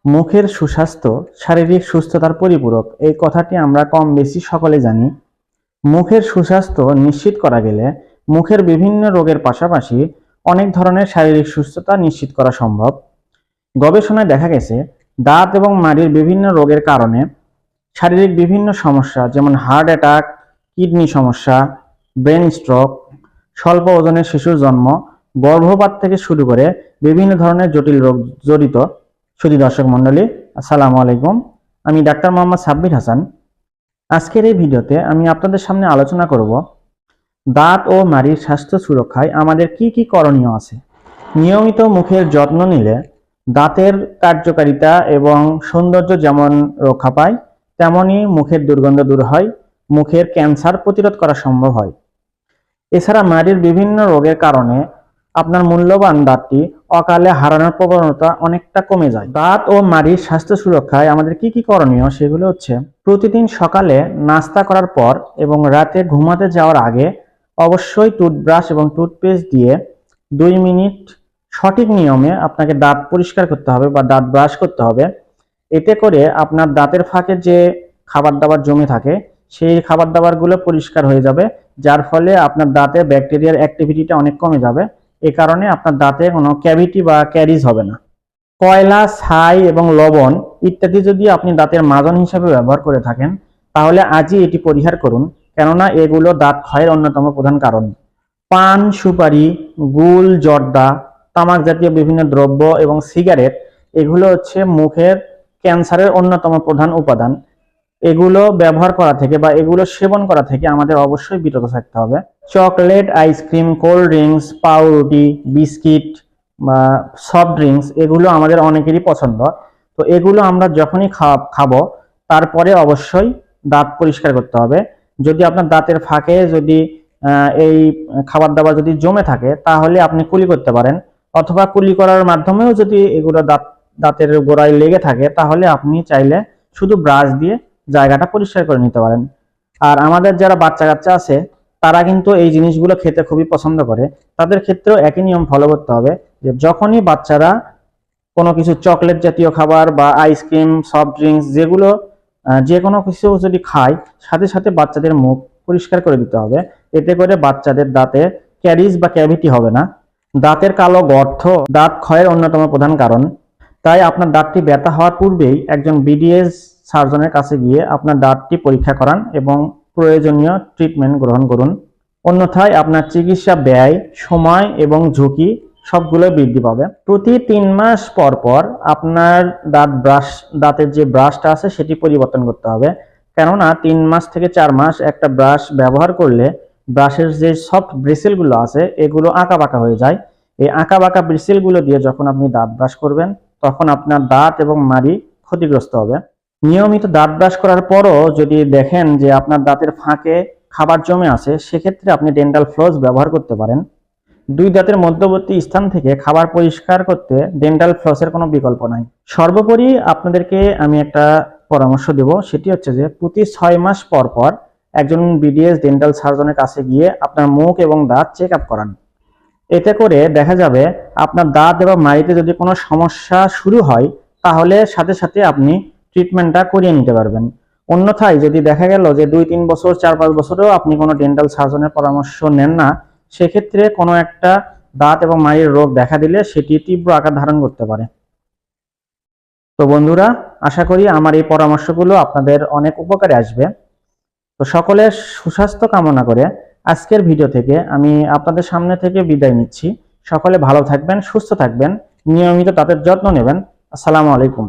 মুখের সুস্বাস্থ্য শারীরিক সুস্থতার পরিপূরক, এই কথাটি আমরা কম বেশি সকলে জানি। মুখের সুস্বাস্থ্য নিশ্চিত করা গেলে মুখের বিভিন্ন রোগের পাশাপাশি অনেক ধরনের শারীরিক সুস্থতা নিশ্চিত করা সম্ভব। গবেষণায় দেখা গেছে দাঁত এবং মাড়ির বিভিন্ন রোগের কারণে শারীরিক বিভিন্ন সমস্যা যেমন হার্ট অ্যাটাক, কিডনি সমস্যা, ব্রেন স্ট্রোক, স্বল্প ওজনের শিশুর জন্ম, গর্ভপাত থেকে শুরু করে বিভিন্ন ধরনের জটিল রোগ জড়িত। সুধী দর্শক মণ্ডলী, আসসালামু আলাইকুম। আমি ডাক্তার মোহাম্মদ সাব্বির হাসান। আজকের এই ভিডিওতে আমি আপনাদের সামনে আলোচনা করব দাঁত ও মাড়ির স্বাস্থ্য সুরক্ষায় আমাদের কি কি করণীয় আছে। নিয়মিত মুখের যত্ন নিলে দাঁতের কার্যকারিতা এবং সৌন্দর্য যেমন রক্ষা পায়, তেমনি মুখের দুর্গন্ধ দূর হয়, মুখের ক্যান্সার প্রতিরোধ করা সম্ভব হয়। এছাড়া মাড়ির বিভিন্ন রোগের কারণে আপনার মূল্যবান দাঁতটি অকালে হারানোর প্রবণতা অনেকটা কমে যায়। দাঁত ও মাড়ির স্বাস্থ্য সুরক্ষায় আমাদের কি কি করণীয় সেগুলো হচ্ছে: প্রতিদিন সকালে নাস্তা করার পর এবং রাতে ঘুমাতে যাওয়ার আগে অবশ্যই টুথব্রাশ এবং টুথপেস্ট দিয়ে 2 মিনিট সঠিক নিয়মে আপনাকে দাঁত পরিষ্কার করতে হবে বা দাঁত ব্রাশ করতে হবে। এতে করে আপনার দাঁতের ফাঁকে যে খাবার দাবার জমে থাকে সেই খাবার দাবারগুলো পরিষ্কার হয়ে যাবে, যার ফলে আপনার দাঁতে ব্যাকটেরিয়ার অ্যাক্টিভিটিটা অনেক কমে যাবে। এ কারণে আপনার দাঁতে কোনো ক্যাভিটি বা ক্যারিজ হবে না। কয়লা, ছাই এবং লবণ ইত্যাদি যদি আপনি দাঁতের মাজন হিসেবে ব্যবহার করে থাকেন তাহলে আজই এটি পরিহার করুন, কেননা এগুলো দাঁত ক্ষয়ের অন্যতম প্রধান কারণ। পান, সুপারি, গুল, জর্দা, তামাক জাতীয় বিভিন্ন দ্রব্য এবং সিগারেট এগুলো হচ্ছে মুখের ক্যান্সারের অন্যতম প্রধান উপাদান। এগুলো ব্যবহার করা থেকে বা এগুলো সেবন করা থেকে আমাদের অবশ্যই বিরত থাকতে হবে। চকলেট, আইসক্রিম, কোল্ড ড্রিঙ্কস, পাউরুটি, বিস্কিট বা সফট ড্রিঙ্কস এগুলো আমাদের অনেকেরই পছন্দ। তো এগুলো আমরা যখনই খাবো তারপরে অবশ্যই দাঁত পরিষ্কার করতে হবে। যদি আপনার দাঁতের ফাঁকে যদি এই খাবার দাবার যদি জমে থাকে তাহলে আপনি কুলি করতে পারেন, অথবা কুলি করার মাধ্যমেও যদি এগুলো দাঁতের গোড়ায় লেগে থাকে তাহলে আপনি চাইলে শুধু ব্রাশ দিয়ে জায়গাটা পরিষ্কার করে নিতে পারেন। আর আমাদের যারা বাচ্চা কাচ্চা আছে তারা কিন্তু এই জিনিসগুলো খেতে খুবই পছন্দ করে, তাদের ক্ষেত্রেও একই নিয়ম ফলো করতে হবে যে যখনই বাচ্চারা কোনো কিছু চকলেট জাতীয় খাবার বা আইসক্রিম, সফট ড্রিঙ্কস যেগুলো যে কোনো কিছু যদি খায় সাথে সাথে বাচ্চাদের মুখ পরিষ্কার করে দিতে হবে। এতে করে বাচ্চাদের দাঁতে ক্যারিজ বা ক্যাভিটি হবে না। দাঁতের কালো গর্ত দাঁত ক্ষয়ের অন্যতম প্রধান কারণ। তাই আপনার দাঁতটি ব্যথা হওয়ার পূর্বেই একজন বিডিএস সার্জনের কাছে গিয়ে আপনার দাঁতটি পরীক্ষা করান এবং প্রয়োজনীয় ট্রিটমেন্ট গ্রহণ করুন। অন্যথায় আপনার চিকিৎসা ব্যয়, সময় এবং ঝুঁকি সবগুলোই বৃদ্ধি পাবে। প্রতি 3 মাস পর পর আপনার দাঁতের যে ব্রাশটা আছে সেটি পরিবর্তন করতে হবে, কেননা 3 মাস থেকে 4 মাস একটা ব্রাশ ব্যবহার করলে ব্রাশের যে সফট ব্রিসেলগুলো আছে এগুলো আঁকা বাঁকা হয়ে যায়। এই আঁকা বাঁকা ব্রিসেলগুলো দিয়ে যখন আপনি দাঁত ব্রাশ করবেন তখন আপনার দাঁত এবং মাড়ি ক্ষতিগ্রস্ত হবে। নিয়মিত দাঁত ব্রাশ করার পরও যদি দেখেন যে আপনার দাঁতের ফাঁকে খাবার জমে আছে, সেক্ষেত্রে আপনি ডেন্টাল ফ্লস ব্যবহার করতে পারেন। 2 দাঁতের মধ্যবর্তী স্থান থেকে খাবার পরিষ্কার করতে ডেন্টাল ফ্লসের কোনো বিকল্প নাই। সর্বোপরি আপনাদেরকে আমি একটা পরামর্শ দেব, সেটি হচ্ছে যে প্রতি 6 মাস পর পর একজন বিডিএস ডেন্টাল সার্জনের কাছে গিয়ে আপনার মুখ এবং দাঁত চেক আপ করান। এতে করে দেখা যাবে আপনার দাঁত এবং মাড়িতে যদি কোনো সমস্যা শুরু হয় তাহলে সাথে সাথে আপনি ট্রিটমেন্টটা করিয়ে নিতে পারবেন। অন্যথায় যদি দেখা গেল যে 2-3 বছর, 4-5 বছরেও আপনি কোনো ডেন্টাল সার্জনের পরামর্শ নেন না, সেক্ষেত্রে কোনো একটা দাঁত এবং মাড়ির রোগ দেখা দিলে সেটি তীব্র আকার ধারণ করতে পারে। তো বন্ধুরা, আশা করি আমার এই পরামর্শগুলো আপনাদের অনেক উপকারে আসবে। তো সকলের সুস্বাস্থ্য কামনা করে আজকের ভিডিও থেকে আমি আপনাদের সামনে থেকে বিদায় নিচ্ছি। সকলে ভালো থাকবেন, সুস্থ থাকবেন, নিয়মিত দাঁতের যত্ন নেবেন। আসসালামু আলাইকুম।